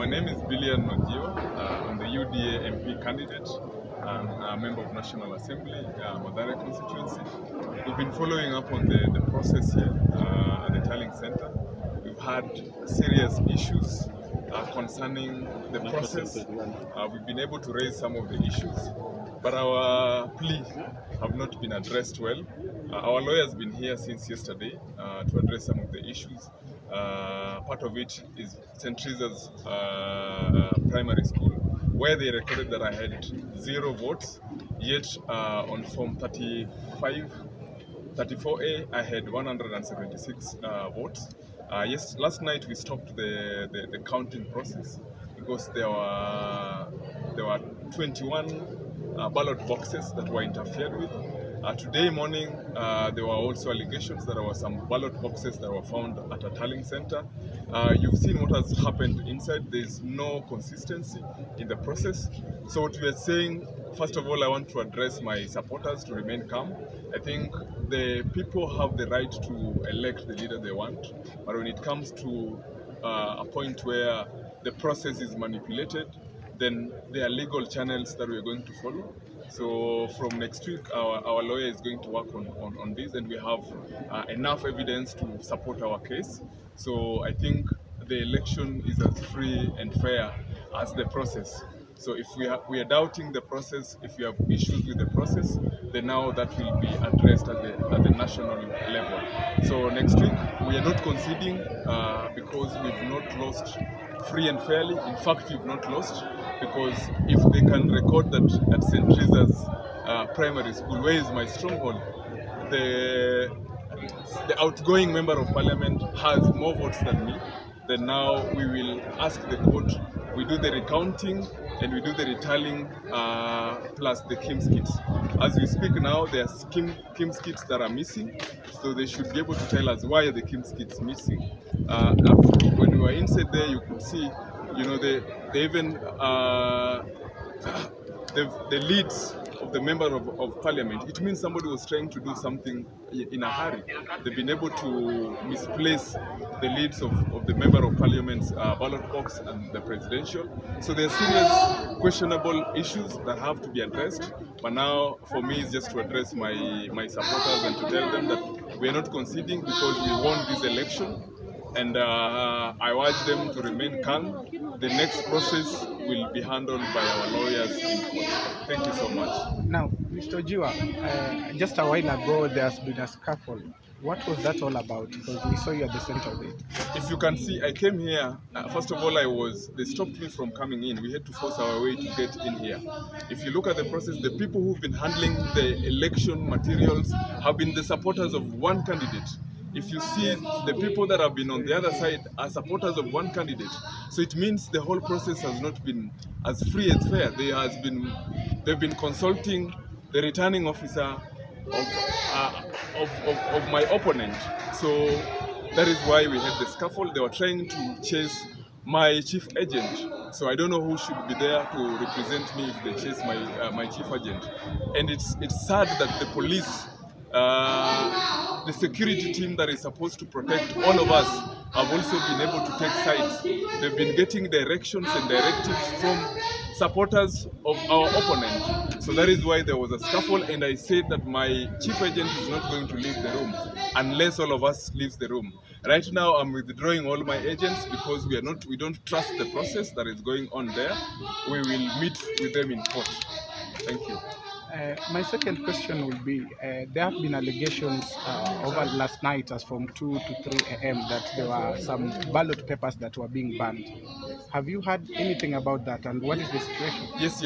My name is Billian Oluoch. I'm the UDA MP candidate and a member of National Assembly, Mathare constituency. We've been following up on the process here at the tallying center. We've had serious issues concerning the process. We've been able to raise some of the issues, but our plea have not been addressed well. Our lawyer has been here since yesterday to address some of the issues. Part of it is St. Teresa's primary school, where they recorded that I had 0 votes, yet on form 34A I had 176 votes. Yes, last night we stopped the counting process because there were 21 ballot boxes that were interfered with. Today morning, there were also allegations that there were some ballot boxes that were found at a tallying center. You've seen what has happened inside. There's no consistency in the process. So what we are saying, first of all, I want to address my supporters to remain calm. I think the people have the right to elect the leader they want, but when it comes to a point where the process is manipulated, then there are legal channels that we're going to follow. So from next week, our lawyer is going to work on this, and we have enough evidence to support our case. So I think the election is as free and fair as the process. So if we are doubting the process, if we have issues with the process, then now that will be addressed at the national level. So next week, we are not conceding because we've not lost free and fairly. In fact, we've not lost, because if they can record that at St. Teresa's primary school, where is my stronghold, the outgoing member of parliament has more votes than me, then now we will ask the court, we do the recounting and we do the retallying plus the KIMS kits. As we speak now, there are KIMS kits that are missing, so they should be able to tell us why are the KIMS kits missing. When we were inside there, you could see, you know, they even the leads of the member of parliament. It means somebody was trying to do something in a hurry. They've been able to misplace the leads of the member of parliament's ballot box and the presidential. So there are serious questionable issues that have to be addressed. But now for me it's just to address my supporters and to tell them that we are not conceding because we won this election. And I urge them to remain calm. The next process will be handled by our lawyers in court. Thank you so much. Now, Mr. Oluoch, just a while ago there has been a scuffle. What was that all about? Because we saw you at the center of it. If you can see, I came here, first of all, they stopped me from coming in. We had to force our way to get in here. If you look at the process, the people who've been handling the election materials have been the supporters of one candidate. If you see, the people that have been on the other side are supporters of one candidate. So it means the whole process has not been as free as fair. They've been consulting the returning officer of my opponent. So that is why we had the scuffle. They were trying to chase my chief agent. So I don't know who should be there to represent me if they chase my chief agent. And it's sad that the police, the security team that is supposed to protect all of us, have also been able to take sides. They've been getting directions and directives from supporters of our opponent. So that is why there was a scuffle, and I said that my chief agent is not going to leave the room unless all of us leave the room. Right now I'm withdrawing all my agents because we don't trust the process that is going on there. We will meet with them in court. Thank you. My second question will be, there have been allegations over last night as from 2 to 3 a.m. that there were some ballot papers that were being banned. Have you heard anything about that, and what is the situation? Yes.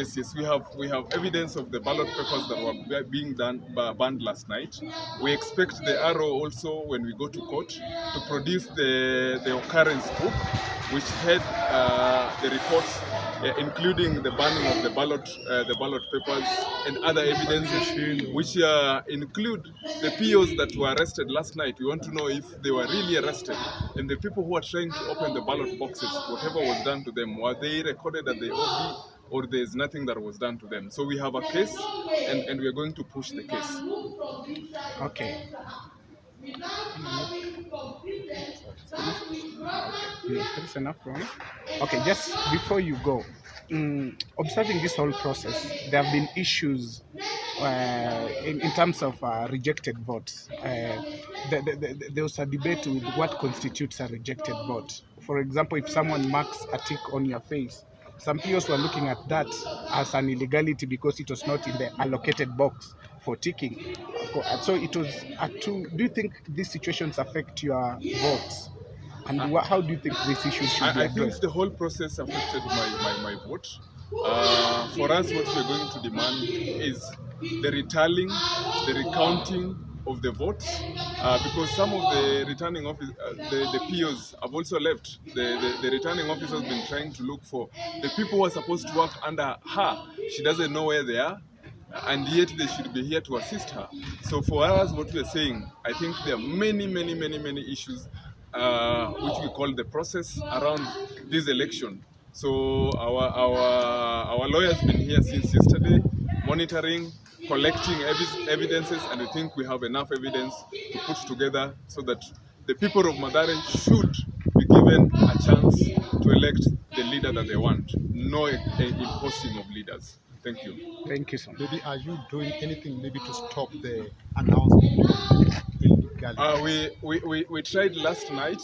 We have evidence of the ballot papers that were being banned last night. We expect the RO also, when we go to court, to produce the occurrence book, which had the reports, including the banning of the ballot papers and other evidences, which include the POs that were arrested last night. We want to know if they were really arrested, and the people who are trying to open the ballot boxes, whatever was done to them, were they recorded at the OB, or there's nothing that was done to them. So we have a case, and we are going to push the case. Okay. That's enough, right? Okay, just before you go, observing this whole process, there have been issues in terms of rejected votes. There was a debate with what constitutes a rejected vote. For example, if someone marks a tick on your face, some POs were looking at that as an illegality because it was not in the allocated box for ticking. So it was do you think these situations affect your votes? And how do you think these issues should be I think addressed? the whole process affected my vote. For us, what we're going to demand is the retallying, the recounting of the votes, because some of the returning office, the POs have also left. The returning officer has been trying to look for the people who are supposed to work under her. She doesn't know where they are, and yet they should be here to assist her. So for us, what we are saying, I think there are many issues which we call the process around this election. So our lawyers been here since yesterday, monitoring, collecting evidences, and we think we have enough evidence to put together so that the people of Mathare should be given a chance to elect the leader that they want. No imposing of leaders. Thank you. Thank you so much. Maybe are you doing anything maybe to stop the announcement of illegality? We tried last night,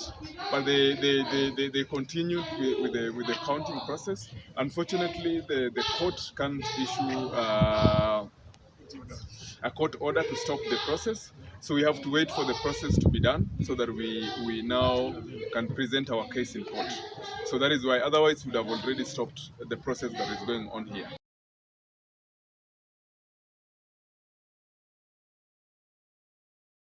but they continued with the counting process. Unfortunately, the court can't issue a court order to stop the process. So we have to wait for the process to be done so that we now can present our case in court. So that is why, otherwise we would have already stopped the process that is going on here.